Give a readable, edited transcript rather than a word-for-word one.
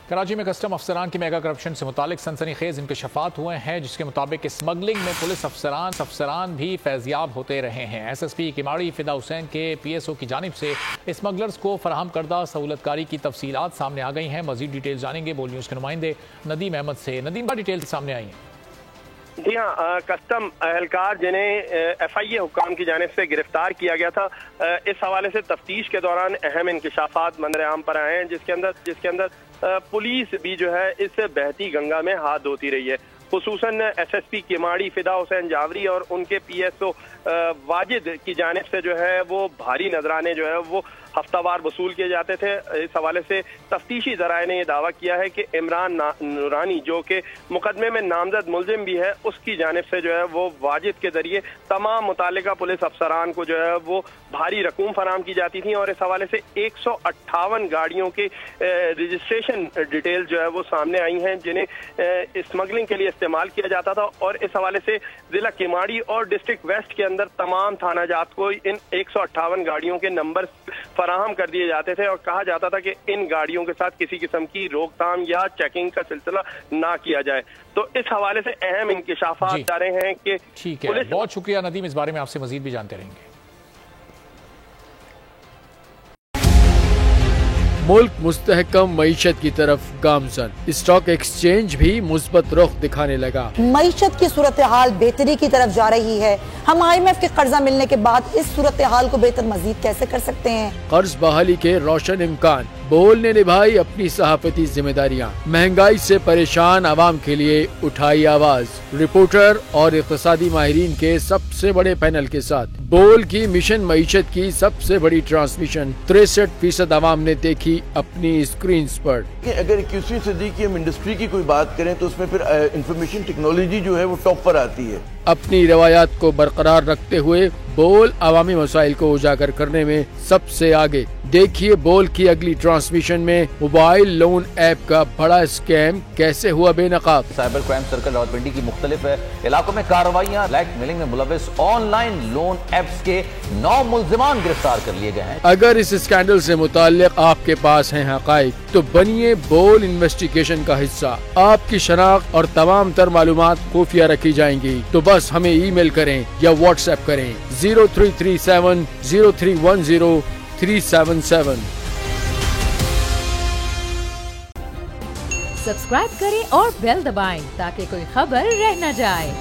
کراچی میں کسٹم افسران کی میگا کرپشن سے متعلق سنسنی خیز انکشافات ہوئے ہیں، جس کے مطابق اسمگلنگ میں پولیس افسران بھی فیضیاب ہوتے رہے ہیں۔ ایس ایس پی کیماڑی فدا حسین کے پی ایس او کی جانب سے اسمگلرز کو فراہم کردہ سہولت کاری کی تفصیلات سامنے آ گئی ہیں۔ مزید ڈیٹیل جانیں گے بول نیوز کے نمائندے ندیم احمد سے۔ ندیم، کا ڈیٹیل سامنے آئی ہیں؟ جی ہاں، کسٹم اہلکار جنہیں ایف آئی اے حکام کی جانب سے گرفتار کیا گیا تھا، اس حوالے سے تفتیش کے دوران اہم انکشافات منظر عام پر آئے ہیں، جس کے اندر پولیس بھی جو ہے اس بہتی گنگا میں ہاتھ دھوتی رہی ہے۔ خصوصاً ایس ایس پی کیماڑی فدا حسین جاوری اور ان کے پی ایس او واجد کی جانب سے جو ہے وہ بھاری نذرانے جو ہے وہ ہفتہ وار وصول کیے جاتے تھے۔ اس حوالے سے تفتیشی ذرائع نے یہ دعویٰ کیا ہے کہ عمران نورانی جو کہ مقدمے میں نامزد ملزم بھی ہے، اس کی جانب سے جو ہے وہ واجد کے ذریعے تمام متعلقہ پولیس افسران کو جو ہے وہ بھاری رقوم فراہم کی جاتی تھیں، اور اس حوالے سے 158 گاڑیوں کے رجسٹریشن ڈیٹیل جو ہے وہ سامنے آئی ہیں، جنہیں اسمگلنگ کے لیے استعمال کیا جاتا تھا۔ اور اس حوالے سے ضلع کیماڑی اور ڈسٹرکٹ ویسٹ کے اندر تمام تھانہ جات کو ان 158 گاڑیوں کے نمبر فراہم کر دیے جاتے تھے، اور کہا جاتا تھا کہ ان گاڑیوں کے ساتھ کسی قسم کی روک تھام یا چیکنگ کا سلسلہ نہ کیا جائے۔ تو اس حوالے سے اہم انکشافات جا رہے ہیں کہ ٹھیک ہے، بہت شکریہ ندیم، اس بارے میں آپ سے مزید بھی جانتے رہیں گے۔ ملک مستحکم معیشت کی طرف گامزن، اسٹاک ایکسچینج بھی مثبت رخ دکھانے لگا۔ معیشت کی صورتحال بہتری کی طرف جا رہی ہے۔ ہم آئی ایم ایف کے قرضہ ملنے کے بعد اس صورتحال کو بہتر مزید کیسے کر سکتے ہیں؟ قرض بحالی کے روشن امکان، بول نے نبھائی اپنی صحافتی ذمہ داریاں، مہنگائی سے پریشان عوام کے لیے اٹھائی آواز۔ رپورٹر اور اقتصادی ماہرین کے سب سے بڑے پینل کے ساتھ بول کی مشن معیشت کی سب سے بڑی ٹرانسمیشن 63% عوام نے دیکھی اپنی اسکرینز پر۔ اگر 21ویں صدی کی ہم انڈسٹری کی کوئی بات کریں تو اس میں پھر انفارمیشن ٹیکنالوجی جو ہے وہ ٹاپ پر آتی ہے۔ اپنی روایات کو برقرار رکھتے ہوئے بول عوامی مسائل کو اجاگر کرنے میں سب سے آگے۔ دیکھیے بول کی اگلی ٹرانسمیشن میں موبائل لون ایپ کا بڑا اسکیم کیسے ہوا بے نقاب۔ سائبر کرائم سرکل راولپنڈی کی مختلف علاقوں میں کارروائیاں، بلیک میلنگ میں ملوث آن لائن لون ایپس کے 9 ملزمان گرفتار کر لیے گئے ہیں۔ اگر اس اسکینڈل سے متعلق آپ کے پاس ہیں حقائق تو بنیے بول انویسٹیگیشن کا حصہ۔ آپ کی شناخت اور تمام تر معلومات خفیہ رکھی جائیں گی، تو بس ہمیں ای میل کریں یا واٹس ایپ کریں 0337 0310 377۔ سبسکرائب کریں اور بیل دبائیں تاکہ کوئی خبر رہ نہ جائے۔